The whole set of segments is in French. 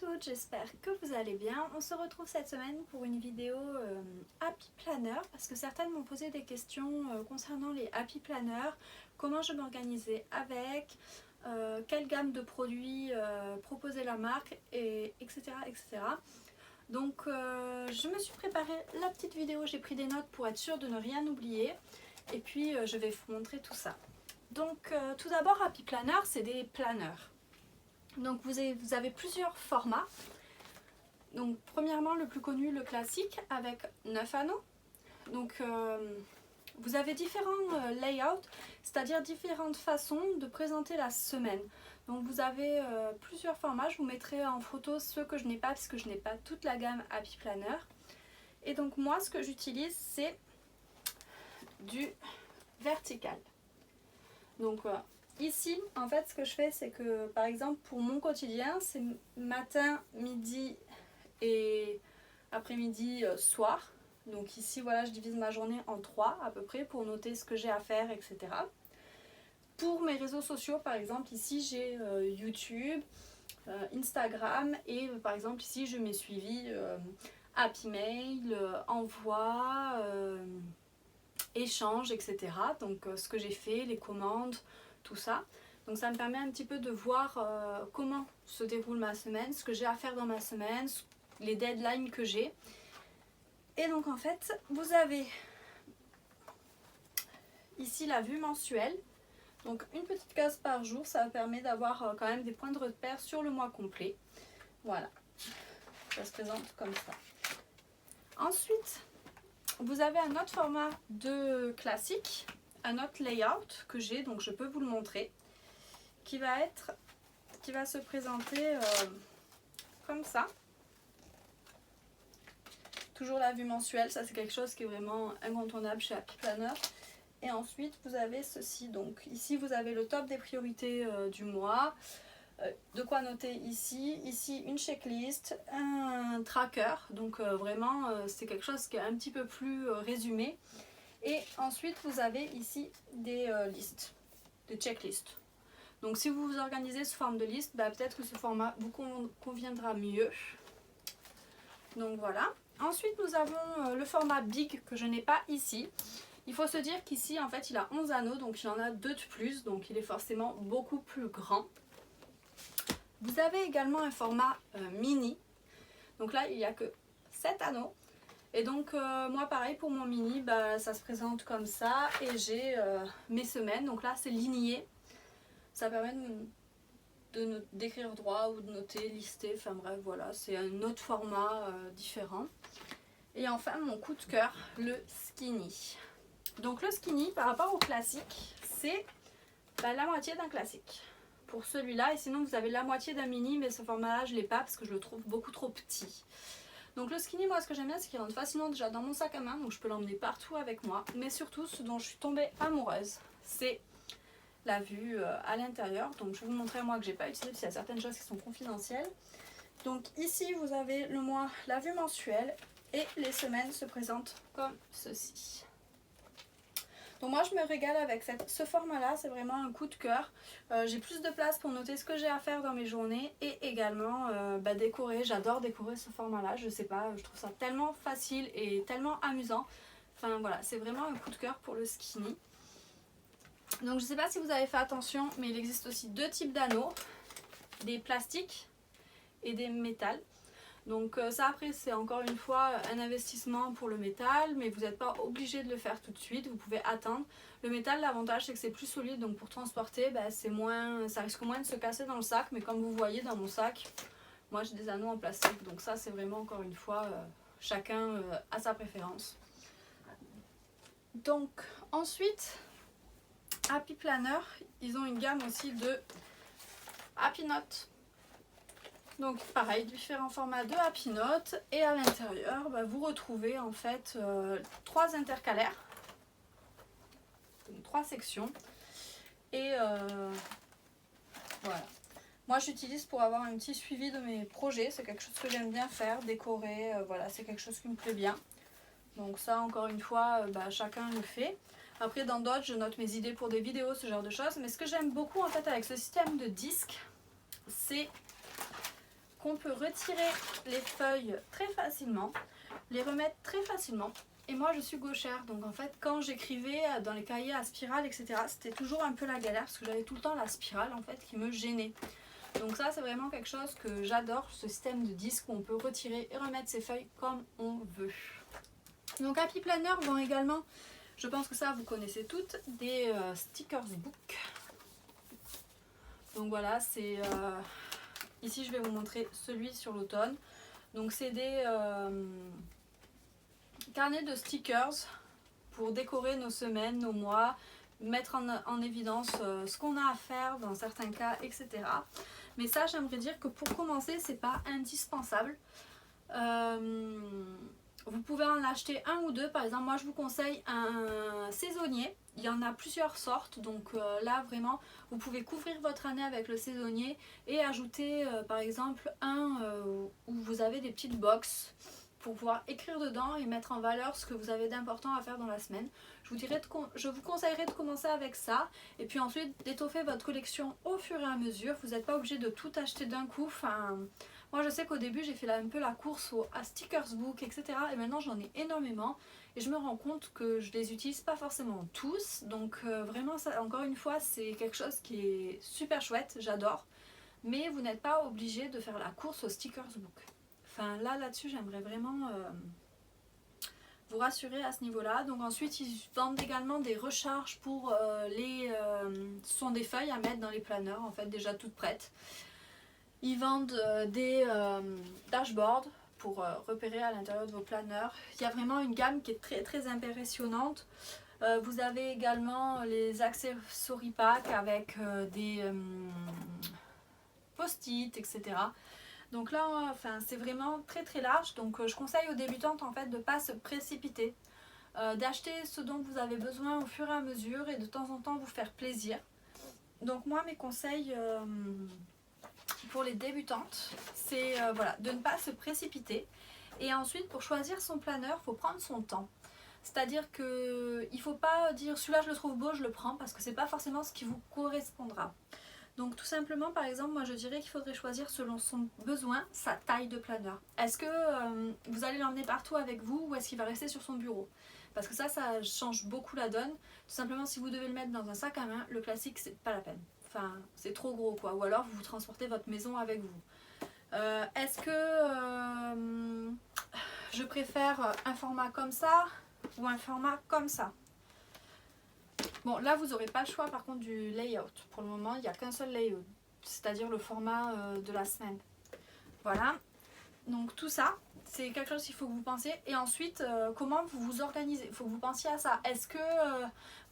toutes, j'espère que vous allez bien. On se retrouve cette semaine pour une vidéo Happy Planner parce que certaines m'ont posé des questions concernant les Happy Planner, comment je m'organisais avec, quelle gamme de produits proposait la marque, etc. etc. Donc je me suis préparé la petite vidéo, j'ai pris des notes pour être sûre de ne rien oublier et puis je vais vous montrer tout ça. Donc tout d'abord, Happy Planner, c'est des planners. Donc vous avez plusieurs formats. Donc premièrement, le plus connu, le classique avec 9 anneaux. Donc vous avez différents layouts, c'est-à-dire différentes façons de présenter la semaine. Donc vous avez plusieurs formats, je vous mettrai en photo ceux que je n'ai pas parce que je n'ai pas toute la gamme Happy Planner. Et donc moi ce que j'utilise c'est du vertical. Donc ici, en fait, ce que je fais, c'est que, par exemple, pour mon quotidien, c'est matin, midi et après-midi, soir. Donc ici, voilà, je divise ma journée en 3 à peu près pour noter ce que j'ai à faire, etc. Pour mes réseaux sociaux, par exemple, ici, j'ai YouTube, Instagram et, par exemple, ici, je mets suivi Happy Mail, envoi, échange, etc. Donc ce que j'ai fait, les commandes, tout ça. Donc ça me permet un petit peu de voir comment se déroule ma semaine, ce que j'ai à faire dans ma semaine, les deadlines que j'ai. Et donc en fait, vous avez ici la vue mensuelle. Donc une petite case par jour, ça permet d'avoir quand même des points de repère sur le mois complet. Voilà, ça se présente comme ça. Ensuite, vous avez un autre format de classique, un autre layout que j'ai, donc je peux vous le montrer, qui va se présenter comme ça. Toujours la vue mensuelle, ça c'est quelque chose qui est vraiment incontournable chez Happy Planner. Et ensuite vous avez ceci, donc ici vous avez le top des priorités du mois, de quoi noter ici, une checklist, un tracker, donc vraiment c'est quelque chose qui est un petit peu plus résumé. Et ensuite vous avez ici des listes, des checklists. Donc si vous vous organisez sous forme de liste, bah, peut-être que ce format vous conviendra mieux. Donc voilà. Ensuite nous avons le format Big que je n'ai pas ici. Il faut se dire qu'ici en fait il a 11 anneaux, donc il en a 2 de plus, donc il est forcément beaucoup plus grand. Vous avez également un format mini. Donc là il n'y a que 7 anneaux. Et donc moi pareil pour mon mini, bah, ça se présente comme ça et j'ai mes semaines. Donc là c'est ligné. Ça permet d'écrire droit ou de noter, lister, enfin bref voilà, c'est un autre format différent. Et enfin mon coup de cœur, le skinny. Donc le skinny par rapport au classique, c'est la moitié d'un classique pour celui-là, et sinon vous avez la moitié d'un mini, mais ce format là je ne l'ai pas parce que je le trouve beaucoup trop petit. Donc le skinny, moi ce que j'aime bien c'est qu'il rentre facilement déjà dans mon sac à main, donc je peux l'emmener partout avec moi. Mais surtout ce dont je suis tombée amoureuse, c'est la vue à l'intérieur. Donc je vais vous montrer moi que j'ai pas utilisé parce qu'il y a certaines choses qui sont confidentielles. Donc ici vous avez le mois, la vue mensuelle, et les semaines se présentent comme ceci. Donc moi je me régale avec ce format là, c'est vraiment un coup de cœur. J'ai plus de place pour noter ce que j'ai à faire dans mes journées et également décorer. J'adore décorer ce format là, je sais pas, je trouve ça tellement facile et tellement amusant. Enfin voilà, c'est vraiment un coup de cœur pour le skinny. Donc je ne sais pas si vous avez fait attention, mais il existe aussi 2 types d'anneaux, des plastiques et des métals. Donc ça après c'est encore une fois un investissement pour le métal, mais vous n'êtes pas obligé de le faire tout de suite, vous pouvez attendre. Le métal, l'avantage c'est que c'est plus solide, donc pour transporter ça risque moins de se casser dans le sac, mais comme vous voyez dans mon sac, moi j'ai des anneaux en plastique, donc ça c'est vraiment encore une fois chacun a sa préférence. Donc ensuite, Happy Planner, ils ont une gamme aussi de Happy Note. Donc pareil, différents formats de Happy Note, et à l'intérieur vous retrouvez en fait 3 intercalaires, donc 3 sections, et voilà. Moi j'utilise pour avoir un petit suivi de mes projets, c'est quelque chose que j'aime bien faire, décorer, voilà, c'est quelque chose qui me plaît bien. Donc ça encore une fois, chacun le fait. Après dans d'autres je note mes idées pour des vidéos, ce genre de choses, mais ce que j'aime beaucoup en fait avec ce système de disques, c'est qu'on peut retirer les feuilles très facilement, les remettre très facilement. Et moi je suis gauchère, donc en fait quand j'écrivais dans les cahiers à spirale, etc., c'était toujours un peu la galère parce que j'avais tout le temps la spirale en fait qui me gênait. Donc ça c'est vraiment quelque chose que j'adore, ce système de disque où on peut retirer et remettre ses feuilles comme on veut. Donc Happy Planner vend également, je pense que ça vous connaissez toutes, des stickers book. Donc voilà, c'est ici je vais vous montrer celui sur l'automne. Donc c'est des carnets de stickers pour décorer nos semaines, nos mois, mettre en évidence ce qu'on a à faire dans certains cas, etc. Mais ça, j'aimerais dire que pour commencer, c'est pas indispensable. Vous pouvez en acheter un ou deux. Par exemple, moi je vous conseille un saisonnier. Il y en a plusieurs sortes, donc là vraiment vous pouvez couvrir votre année avec le saisonnier et ajouter par exemple un où vous avez des petites boxes pour pouvoir écrire dedans et mettre en valeur ce que vous avez d'important à faire dans la semaine. Je vous conseillerais de commencer avec ça et puis ensuite d'étoffer votre collection au fur et à mesure. Vous n'êtes pas obligé de tout acheter d'un coup. Enfin, moi je sais qu'au début j'ai fait un peu la course à stickers book, etc. Et maintenant j'en ai énormément et je me rends compte que je les utilise pas forcément tous. Donc vraiment ça, encore une fois, c'est quelque chose qui est super chouette, j'adore. Mais vous n'êtes pas obligé de faire la course aux stickers book. Enfin là-dessus j'aimerais vraiment vous rassurer à ce niveau-là. Donc ensuite ils vendent également des recharges pour ce sont des feuilles à mettre dans les planeurs en fait déjà toutes prêtes. Ils vendent des dashboards pour repérer à l'intérieur de vos planeurs. Il y a vraiment une gamme qui est très très impressionnante. Vous avez également les accessory packs avec des post-it, etc. Donc là, enfin, c'est vraiment très très large. Donc je conseille aux débutantes en fait de ne pas se précipiter, d'acheter ce dont vous avez besoin au fur et à mesure et de temps en temps vous faire plaisir. Donc moi, mes conseils pour les débutantes, c'est voilà, de ne pas se précipiter. Et ensuite, pour choisir son planeur, il faut prendre son temps. C'est-à-dire qu'il ne faut pas dire celui-là je le trouve beau, je le prends, parce que ce n'est pas forcément ce qui vous correspondra. Donc tout simplement, par exemple, moi je dirais qu'il faudrait choisir selon son besoin, sa taille de planeur. Est-ce que vous allez l'emmener partout avec vous ou est-ce qu'il va rester sur son bureau? Parce que ça change beaucoup la donne. Tout simplement, si vous devez le mettre dans un sac à main, le classique, c'est pas la peine. Enfin, c'est trop gros quoi. Ou alors vous transportez votre maison avec vous. Est-ce que je préfère un format comme ça ou un format comme ça? Bon, là vous n'aurez pas le choix par contre du layout. Pour le moment, il n'y a qu'un seul layout, c'est-à-dire le format de la semaine. Voilà. Donc tout ça, c'est quelque chose qu'il faut que vous pensiez. Et ensuite, comment vous vous organisez? Il faut que vous pensiez à ça. Est-ce que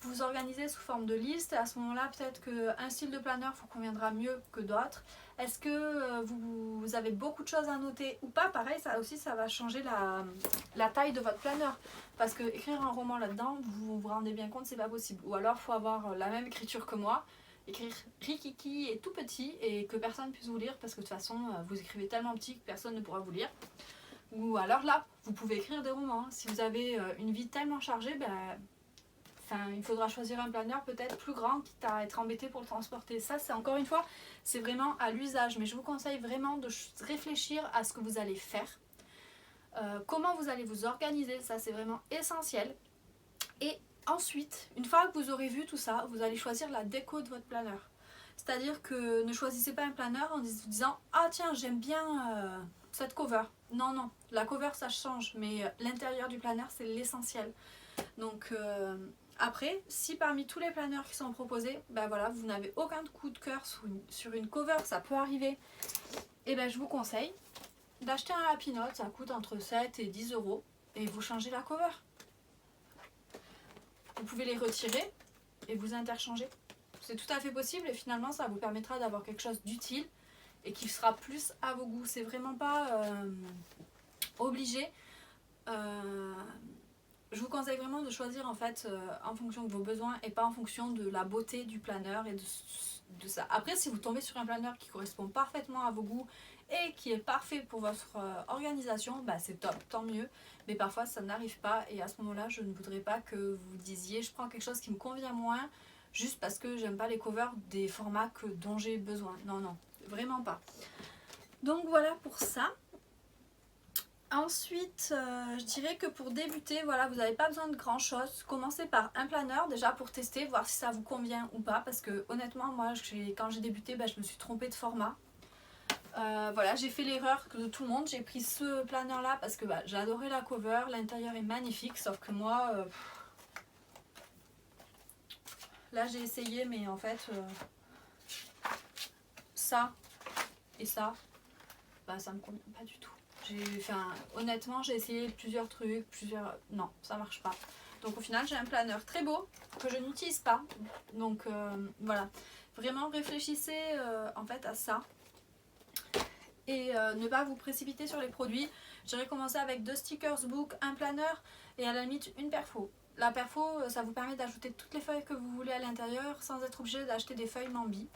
vous vous organisez sous forme de liste? Et à ce moment-là, peut-être qu'un style de planeur vous conviendra mieux que d'autres. Est-ce que vous avez beaucoup de choses à noter ou pas? Pareil, ça aussi, ça va changer la taille de votre planeur. Parce que écrire un roman là-dedans, vous vous rendez bien compte, c'est pas possible. Ou alors, il faut avoir la même écriture que moi. Écrire rikiki et tout petit et que personne puisse vous lire parce que de toute façon vous écrivez tellement petit que personne ne pourra vous lire. Ou alors là, vous pouvez écrire des romans. Si vous avez une vie tellement chargée, il faudra choisir un planeur peut-être plus grand quitte à être embêté pour le transporter. Ça, c'est encore une fois, c'est vraiment à l'usage. Mais je vous conseille vraiment de réfléchir à ce que vous allez faire. Comment vous allez vous organiser, ça c'est vraiment essentiel. Et ensuite, une fois que vous aurez vu tout ça, vous allez choisir la déco de votre planeur. C'est-à-dire que ne choisissez pas un planeur en vous disant « Ah tiens, j'aime bien cette cover ». Non, non, la cover ça change, mais l'intérieur du planeur c'est l'essentiel. Donc après, si parmi tous les planeurs qui sont proposés, ben voilà, vous n'avez aucun coup de cœur sur une cover, ça peut arriver, et ben je vous conseille d'acheter un Happy Note, ça coûte entre 7 et 10 euros, et vous changez la cover. Vous pouvez les retirer et vous interchanger. C'est tout à fait possible et finalement ça vous permettra d'avoir quelque chose d'utile et qui sera plus à vos goûts. C'est vraiment pas obligé. Je vous conseille vraiment de choisir en fait en fonction de vos besoins et pas en fonction de la beauté du planeur et de ça. Après, si vous tombez sur un planeur qui correspond parfaitement à vos goûts et qui est parfait pour votre organisation, bah c'est top, tant mieux. Mais parfois ça n'arrive pas et à ce moment-là, je ne voudrais pas que vous disiez je prends quelque chose qui me convient moins juste parce que j'aime pas les covers des formats dont j'ai besoin. Non, non, vraiment pas. Donc voilà pour ça. Ensuite, je dirais que pour débuter, voilà, vous n'avez pas besoin de grand chose. Commencez par un planeur déjà pour tester, voir si ça vous convient ou pas. Parce que honnêtement, moi, quand j'ai débuté, je me suis trompée de format. Voilà, j'ai fait l'erreur que de tout le monde. J'ai pris ce planeur là parce que j'ai adoré la cover. L'intérieur est magnifique, sauf que moi, là j'ai essayé, mais en fait, ça et ça, ça me convient pas du tout. Honnêtement, j'ai essayé plusieurs trucs, non, ça marche pas. Donc au final, j'ai un planeur très beau que je n'utilise pas. Donc voilà, vraiment réfléchissez en fait à ça et ne pas vous précipiter sur les produits. J'irai commencer avec 2 stickers book, un planeur et à la limite une perfo. La perfo, ça vous permet d'ajouter toutes les feuilles que vous voulez à l'intérieur sans être obligé d'acheter des feuilles Mambi.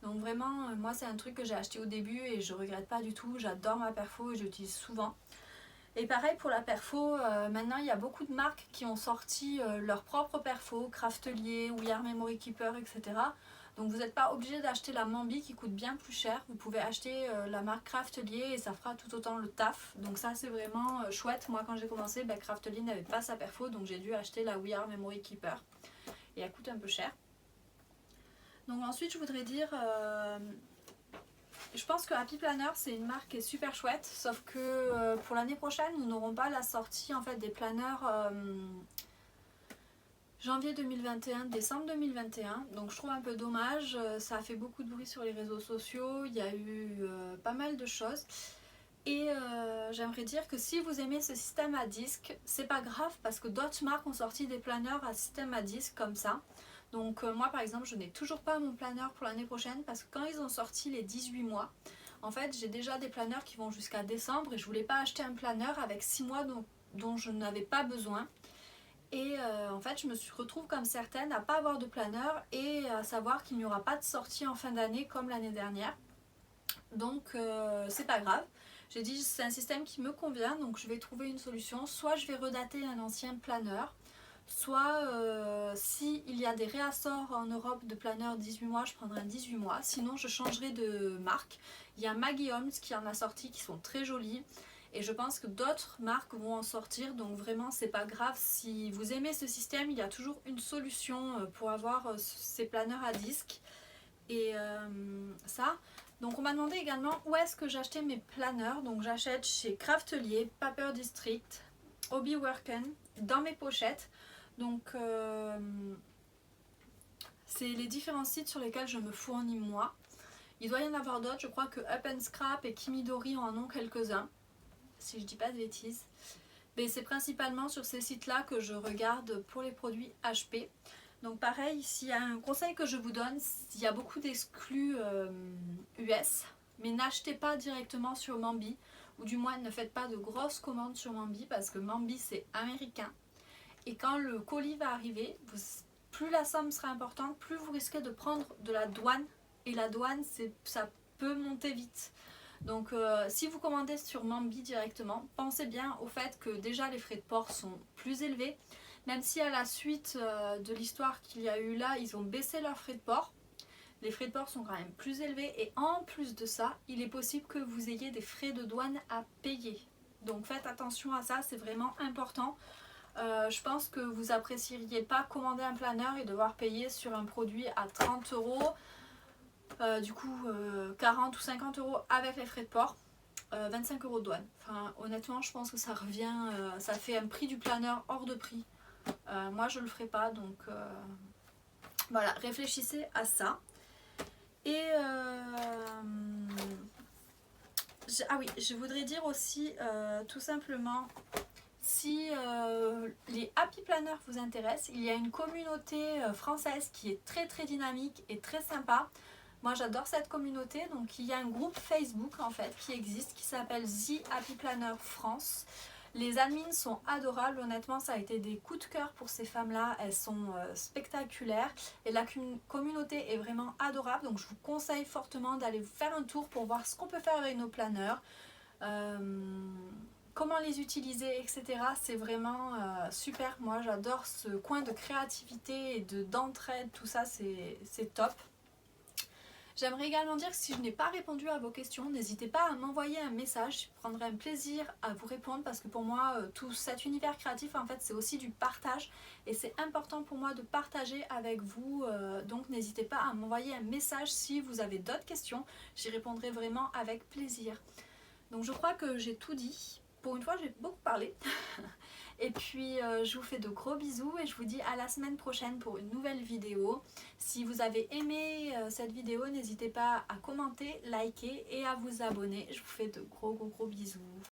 Donc vraiment, moi c'est un truc que j'ai acheté au début et je regrette pas du tout. J'adore ma perfo et j'utilise souvent. Et pareil pour la perfo, maintenant il y a beaucoup de marques qui ont sorti leur propre perfo, Craftelier, We Are Memory Keeper, etc. Donc vous n'êtes pas obligé d'acheter la Mambi qui coûte bien plus cher. Vous pouvez acheter la marque Craftelier et ça fera tout autant le taf. Donc ça c'est vraiment chouette. Moi quand j'ai commencé, Craftelier n'avait pas sa perfo, donc j'ai dû acheter la We Are Memory Keeper. Et elle coûte un peu cher. Donc ensuite je voudrais dire, je pense que Happy Planner c'est une marque qui est super chouette, sauf que pour l'année prochaine nous n'aurons pas la sortie en fait des planners janvier 2021, décembre 2021, donc je trouve un peu dommage. Ça a fait beaucoup de bruit sur les réseaux sociaux, il y a eu pas mal de choses. Et j'aimerais dire que si vous aimez ce système à disque, c'est pas grave parce que d'autres marques ont sorti des planeurs à système à disque comme ça. Donc moi par exemple je n'ai toujours pas mon planeur pour l'année prochaine parce que quand ils ont sorti les 18 mois, en fait j'ai déjà des planeurs qui vont jusqu'à décembre et je voulais pas acheter un planeur avec 6 mois dont je n'avais pas besoin. Et en fait je me retrouve comme certaines à pas avoir de planeur et à savoir qu'il n'y aura pas de sortie en fin d'année comme l'année dernière. Donc c'est pas grave. J'ai dit c'est un système qui me convient, donc je vais trouver une solution. Soit je vais redater un ancien planeur, soit s'il y a des réassorts en Europe de planeurs 18 mois, je prendrai un 18 mois. Sinon je changerai de marque. Il y a Maggie Holmes qui en a sorti qui sont très jolis. Et je pense que d'autres marques vont en sortir, donc vraiment c'est pas grave. Si vous aimez ce système, il y a toujours une solution pour avoir ces planeurs à disque. Et ça. Donc on m'a demandé également où est-ce que j'achetais mes planeurs. Donc j'achète chez Craftelier, Paper District, Hobby Worken, dans mes pochettes. Donc c'est les différents sites sur lesquels je me fournis moi. Il doit y en avoir d'autres, je crois que Up and Scrap et Kimidori en ont quelques-uns, si je dis pas de bêtises. Mais c'est principalement sur ces sites-là que je regarde pour les produits HP. Donc pareil, s'il y a un conseil que je vous donne, il y a beaucoup d'exclus US, mais n'achetez pas directement sur Mambi, ou du moins ne faites pas de grosses commandes sur Mambi parce que Mambi c'est américain. Et quand le colis va arriver, plus la somme sera importante, plus vous risquez de prendre de la douane. Et la douane, ça peut monter vite. Donc si vous commandez sur Mambi directement, pensez bien au fait que déjà les frais de port sont plus élevés. Même si à la suite de l'histoire qu'il y a eu là, ils ont baissé leurs frais de port. Les frais de port sont quand même plus élevés et en plus de ça, il est possible que vous ayez des frais de douane à payer. Donc faites attention à ça, c'est vraiment important. Je pense que vous apprécieriez pas commander un planeur et devoir payer sur un produit à 30 €. Du coup 40 ou 50 € avec les frais de port, 25 € de douane. Enfin, honnêtement, je pense que ça revient, ça fait un prix du planeur hors de prix. Moi, je le ferai pas, donc voilà, réfléchissez à ça. Et ah oui, je voudrais dire aussi tout simplement, si les Happy Planners vous intéressent, il y a une communauté française qui est très très dynamique et très sympa. Moi j'adore cette communauté, donc il y a un groupe Facebook en fait qui existe qui s'appelle The Happy Planner France. Les admins sont adorables, honnêtement ça a été des coups de cœur pour ces femmes là, elles sont spectaculaires et la communauté est vraiment adorable, donc je vous conseille fortement d'aller faire un tour pour voir ce qu'on peut faire avec nos planners, comment les utiliser, etc. C'est vraiment super, moi j'adore ce coin de créativité et d'entraide, tout ça c'est top. J'aimerais également dire que si je n'ai pas répondu à vos questions, n'hésitez pas à m'envoyer un message, je prendrai un plaisir à vous répondre parce que pour moi, tout cet univers créatif, en fait, c'est aussi du partage et c'est important pour moi de partager avec vous. Donc n'hésitez pas à m'envoyer un message si vous avez d'autres questions, j'y répondrai vraiment avec plaisir. Donc je crois que j'ai tout dit. Pour une fois, j'ai beaucoup parlé. Et puis je vous fais de gros bisous et je vous dis à la semaine prochaine pour une nouvelle vidéo. Si vous avez aimé cette vidéo, n'hésitez pas à commenter, liker et à vous abonner. Je vous fais de gros bisous.